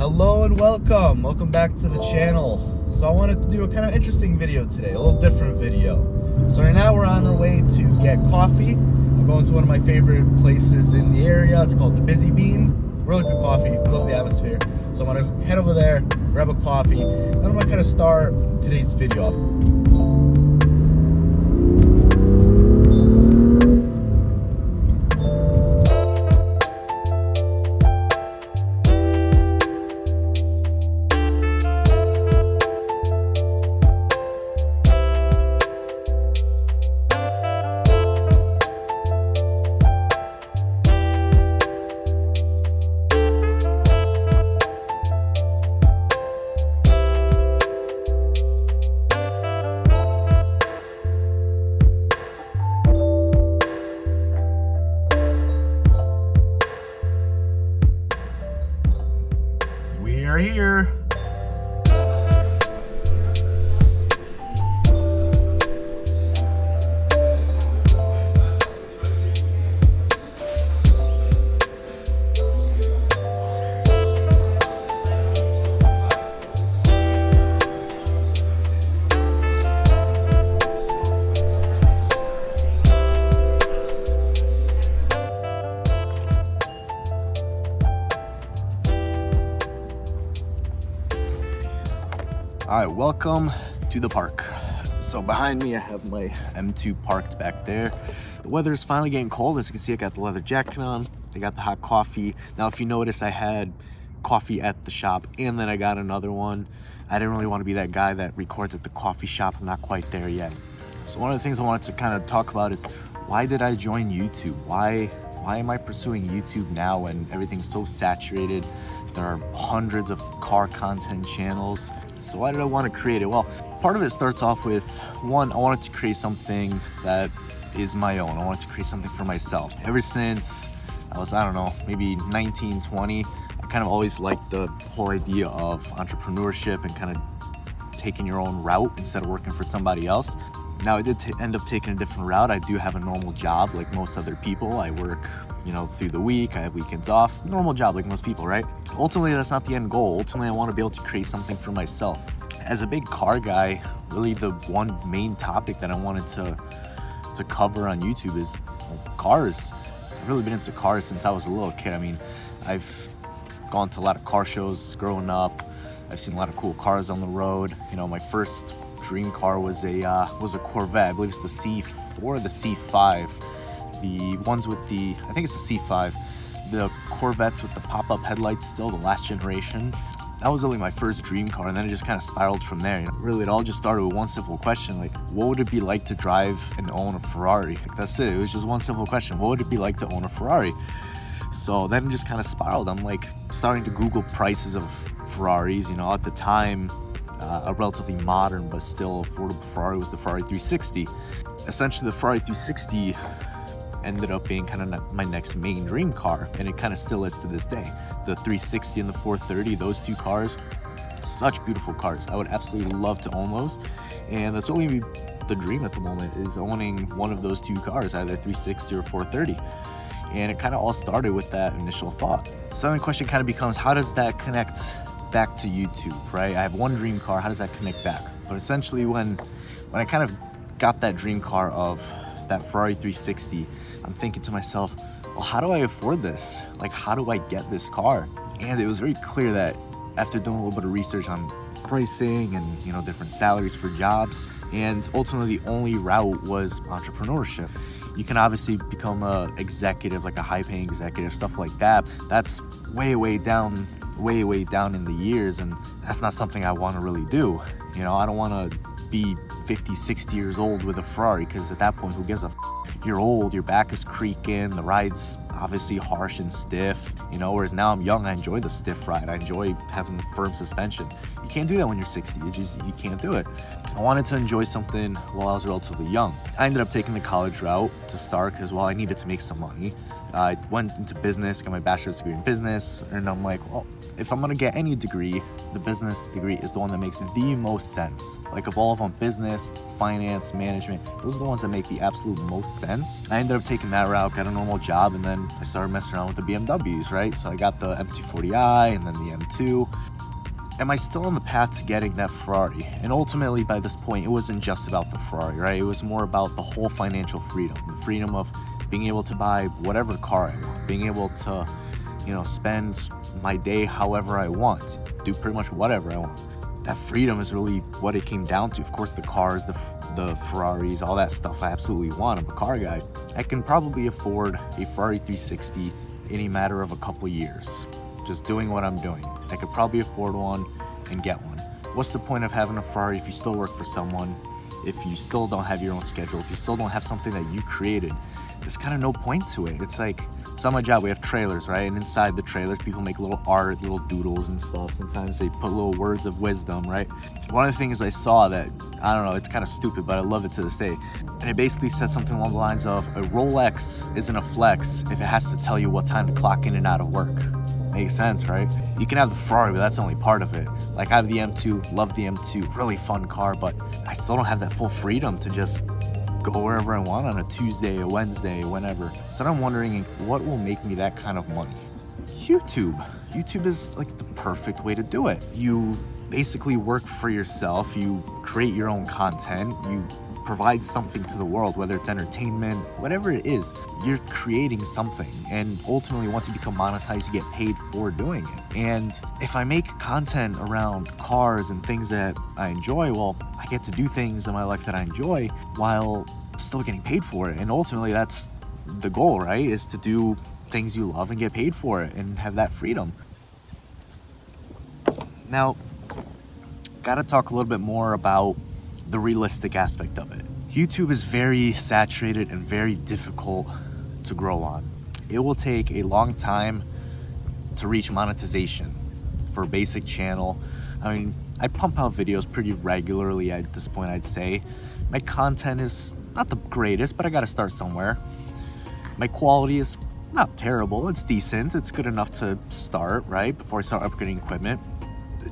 Hello and welcome back to the channel. So I wanted to do a kind of interesting video today, a little different video. So right now we're on our way to get coffee. I'm going to one of my favorite places in the area. It's called the Busy Bean. Really good coffee, love the atmosphere. So I'm gonna head over there, grab a coffee, and I'm gonna kind of start today's video off. We are here. All right, welcome to the park. So behind me, I have my M2 parked back there. The weather is finally getting cold. As you can see, I got the leather jacket on. I got the hot coffee. Now, if you notice, I had coffee at the shop and then I got another one. I didn't really want to be that guy that records at the coffee shop. I'm not quite there yet. So one of the things I wanted to kind of talk about is, why did I join YouTube? Why am I pursuing YouTube now when everything's so saturated? There are hundreds of car content channels. So why did I want to create it? Well, part of it starts off with, one, I wanted to create something that is my own. I wanted to create something for myself. Ever since I was, I don't know, maybe 19, 20, I kind of always liked the whole idea of entrepreneurship and kind of taking your own route instead of working for somebody else. Now, I did end up taking a different route. I do have a normal job like most other people. I work, through the week. I have weekends off. Normal job like most people, right? Ultimately, that's not the end goal. Ultimately, I want to be able to create something for myself. As a big car guy, really the one main topic that I wanted to cover on YouTube is cars. I've really been into cars since I was a little kid. I mean, I've gone to a lot of car shows growing up. I've seen a lot of cool cars on the road. My first dream car was a Corvette. I believe it's the C4 or the C5. The ones with I think it's the C5. The Corvettes with the pop-up headlights still, the last generation. That was really my first dream car, and then it just kind of spiraled from there. Really, it all just started with one simple question, like, what would it be like to drive and own a Ferrari? Like, that's it. It was just one simple question. What would it be like to own a Ferrari? So then it just kind of spiraled. I'm like starting to Google prices of Ferraris. At the time, a relatively modern but still affordable Ferrari was the Ferrari 360. Essentially, the Ferrari 360 ended up being kind of my next main dream car, and it kind of still is to this day. The 360 and the 430, those two cars, such beautiful cars. I would absolutely love to own those, and that's only the dream at the moment, is owning one of those two cars, either 360 or 430. And it kind of all started with that initial thought. So then the question kind of becomes, how does that connect back to YouTube, right? I have one dream car, how does that connect back? But essentially, when I kind of got that dream car of that Ferrari 360, I'm thinking to myself, well, how do I afford this? Like, how do I get this car? And it was very clear that after doing a little bit of research on pricing and, different salaries for jobs, and ultimately the only route was entrepreneurship. You can obviously become a executive, like a high-paying executive, stuff like that. That's way down in the years, and that's not something I want to really do. I don't want to be 50, 60 years old with a Ferrari, because at that point, who gives a You're old, your back is creaking, the ride's obviously harsh and stiff, whereas now I'm young, I enjoy the stiff ride, I enjoy having the firm suspension. You can't do that when you're 60, you can't do it. I wanted to enjoy something while I was relatively young. I ended up taking the college route to start because, I needed to make some money. I went into business, got my bachelor's degree in business, and I'm like, well, if I'm gonna get any degree, the business degree is the one that makes the most sense. Like of all of them, business, finance, management, those are the ones that make the absolute most sense. I ended up taking that route, got a normal job, and then I started messing around with the BMWs, right? So I got the M240i and then the M2. Am I still on the path to getting that Ferrari? And ultimately, by this point, it wasn't just about the Ferrari, right? It was more about the whole financial freedom, the freedom of being able to buy whatever car I want, being able to, spend my day however I want, do pretty much whatever I want. That freedom is really what it came down to. Of course, the cars, the Ferraris, all that stuff, I absolutely want. I'm a car guy. I can probably afford a Ferrari 360 in a matter of a couple years, just doing what I'm doing. I could probably afford one and get one. What's the point of having a Ferrari if you still work for someone, if you still don't have your own schedule, if you still don't have something that you created? There's kind of no point to it. It's like, so on my job, we have trailers, right? And inside the trailers, people make little art, little doodles and stuff. Sometimes they put little words of wisdom, right? One of the things I saw that, I don't know, it's kind of stupid, but I love it to this day. And it basically said something along the lines of, a Rolex isn't a flex if it has to tell you what time to clock in and out of work. Makes sense, right? You can have the Ferrari, but that's only part of it. Like I have the M2, love the M2, really fun car, but I still don't have that full freedom to just go wherever I want on a Tuesday, a Wednesday, whenever. So I'm wondering, what will make me that kind of money? YouTube. YouTube is like the perfect way to do it. You basically work for yourself, you create your own content, you provide something to the world, whether it's entertainment, whatever it is, you're creating something. And ultimately, once you become monetized, you get paid for doing it. And if I make content around cars and things that I enjoy, well, I get to do things in my life that I enjoy while still getting paid for it. And ultimately, that's the goal, right? Is to do things you love and get paid for it and have that freedom. Now, gotta talk a little bit more about the realistic aspect of it. YouTube is very saturated and very difficult to grow on. It will take a long time to reach monetization for a basic channel. I mean, I pump out videos pretty regularly at this point, I'd say. My content is not the greatest, but I gotta start somewhere. My quality is not terrible, it's decent, it's good enough to start, right? Before I start upgrading equipment.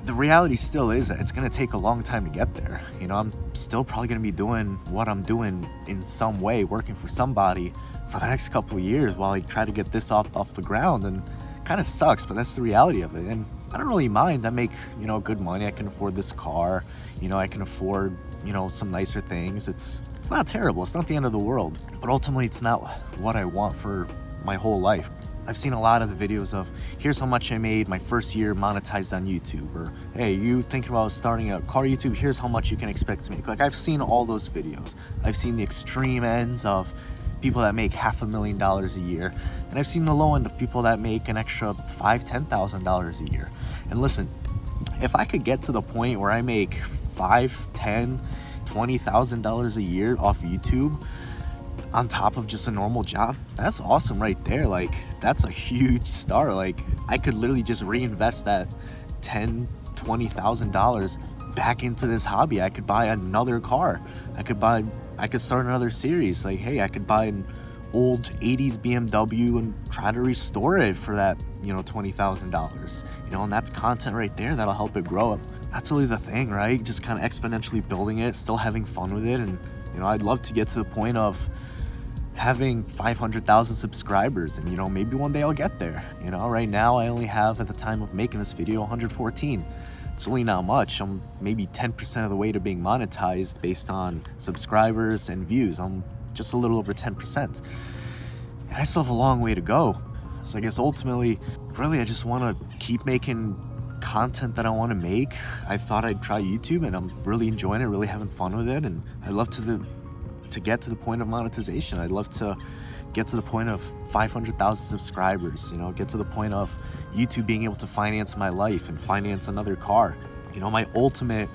The reality still is that it's gonna take a long time to get there. I'm still probably gonna be doing what I'm doing in some way, working for somebody for the next couple of years while I try to get this off the ground. And kind of sucks, but that's the reality of it. And I don't really mind. I make, good money. I can afford this car. I can afford, some nicer things. It's not terrible. It's not the end of the world. But ultimately, it's not what I want for my whole life. I've seen a lot of the videos of, here's how much I made my first year monetized on YouTube, or hey, you thinking about starting a car YouTube, here's how much you can expect to make. Like, I've seen all those videos. I've seen the extreme ends of people that make $500,000 a year, and I've seen the low end of people that make an extra $5,000-$10,000 a year. And listen, if I could get to the point where I make $5,000, $10,000, $20,000 a year off YouTube, on top of just a normal job, that's awesome right there. Like, that's a huge start. Like, I could literally just reinvest that $10,000, $20,000 back into this hobby. I could buy another car. I could start another series. Like, hey, I could buy an old 80s BMW and try to restore it for that, $20,000. And that's content right there that'll help it grow. That's really the thing, right? Just kind of exponentially building it, still having fun with it. And I'd love to get to the point of having 500,000 subscribers, and maybe one day I'll get there. Right now I only have, at the time of making this video, 114. It's really not much. I'm maybe 10% of the way to being monetized based on subscribers and views. I'm just a little over 10%. And I still have a long way to go. So I guess ultimately, really, I just want to keep making content that I want to make. I thought I'd try YouTube, and I'm really enjoying it, really having fun with it, and I'd love to get to the point of monetization. I'd love to get to the point of 500,000 subscribers, get to the point of YouTube being able to finance my life and finance another car. My ultimate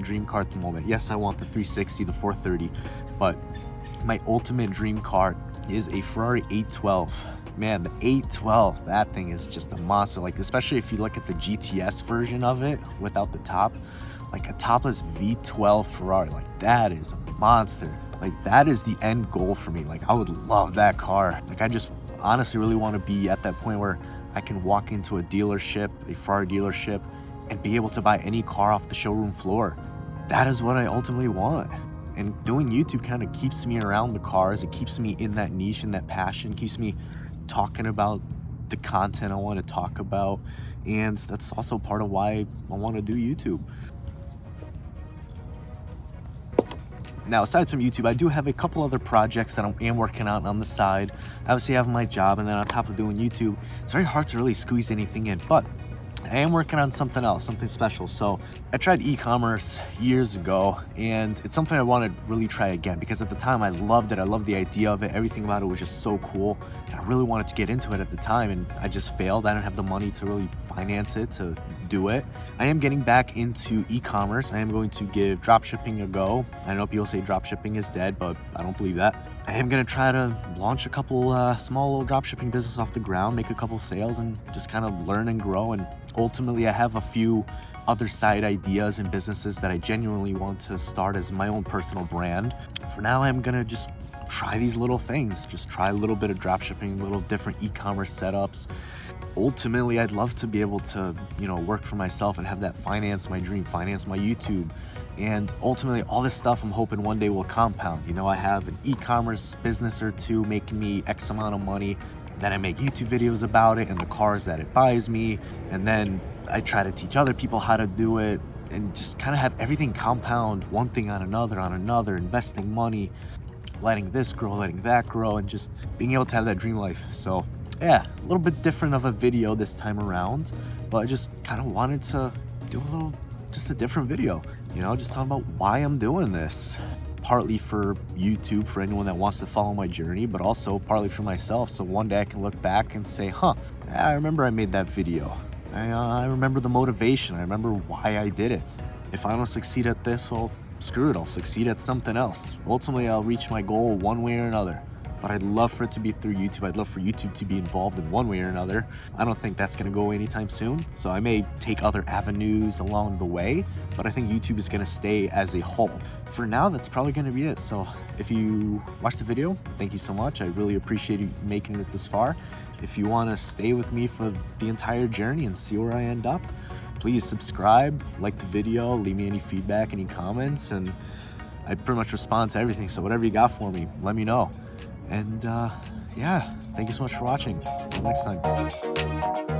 dream car at the moment. Yes, I want the 360, the 430, but my ultimate dream car is a Ferrari 812. Man, the 812, that thing is just a monster. Like, especially if you look at the GTS version of it without the top, like a topless V12 Ferrari, like that is a monster. Like, that is the end goal for me. Like, I would love that car. Like, I just honestly really want to be at that point where I can walk into a dealership, a Ferrari dealership, and be able to buy any car off the showroom floor. That is what I ultimately want. And doing YouTube kind of keeps me around the cars. It keeps me in that niche and that passion, keeps me talking about the content I want to talk about. And that's also part of why I want to do YouTube. Now, aside from YouTube, I do have a couple other projects that I am working on the side. Obviously, I have my job, and then on top of doing YouTube, it's very hard to really squeeze anything in, but I am working on something else, something special. So I tried e-commerce years ago, and it's something I want to really try again, because at the time I loved it. I loved the idea of it. Everything about it was just so cool. And I really wanted to get into it at the time, and I just failed. I didn't have the money to really finance it, to do it. I am getting back into e-commerce. I am going to give dropshipping a go. I know people say dropshipping is dead, but I don't believe that. I am going to try to launch a couple small little dropshipping business off the ground, make a couple sales, and just kind of learn and grow. And ultimately, I have a few other side ideas and businesses that I genuinely want to start as my own personal brand. For now, I'm going to just try these little things, just try a little bit of dropshipping, little different e-commerce setups. Ultimately, I'd love to be able to, work for myself and have that finance my dream, finance my YouTube. And ultimately, all this stuff I'm hoping one day will compound. I have an e-commerce business or two making me X amount of money. Then I make YouTube videos about it and the cars that it buys me. And then I try to teach other people how to do it and just kind of have everything compound, one thing on another, investing money, letting this grow, letting that grow, and just being able to have that dream life. So yeah, a little bit different of a video this time around, but I just kind of wanted to do just a different video, just talking about why I'm doing this. Partly for YouTube, for anyone that wants to follow my journey, but also partly for myself. So one day I can look back and say, I remember I made that video. I remember the motivation. I remember why I did it. If I don't succeed at this, well, screw it, I'll succeed at something else. Ultimately, I'll reach my goal one way or another. But I'd love for it to be through YouTube. I'd love for YouTube to be involved in one way or another. I don't think that's gonna go anytime soon. So I may take other avenues along the way, but I think YouTube is gonna stay as a whole. For now, that's probably gonna be it. So if you watched the video, thank you so much. I really appreciate you making it this far. If you wanna stay with me for the entire journey and see where I end up, please subscribe, like the video, leave me any feedback, any comments, and I pretty much respond to everything. So whatever you got for me, let me know. And yeah, thank you so much for watching. Until next time.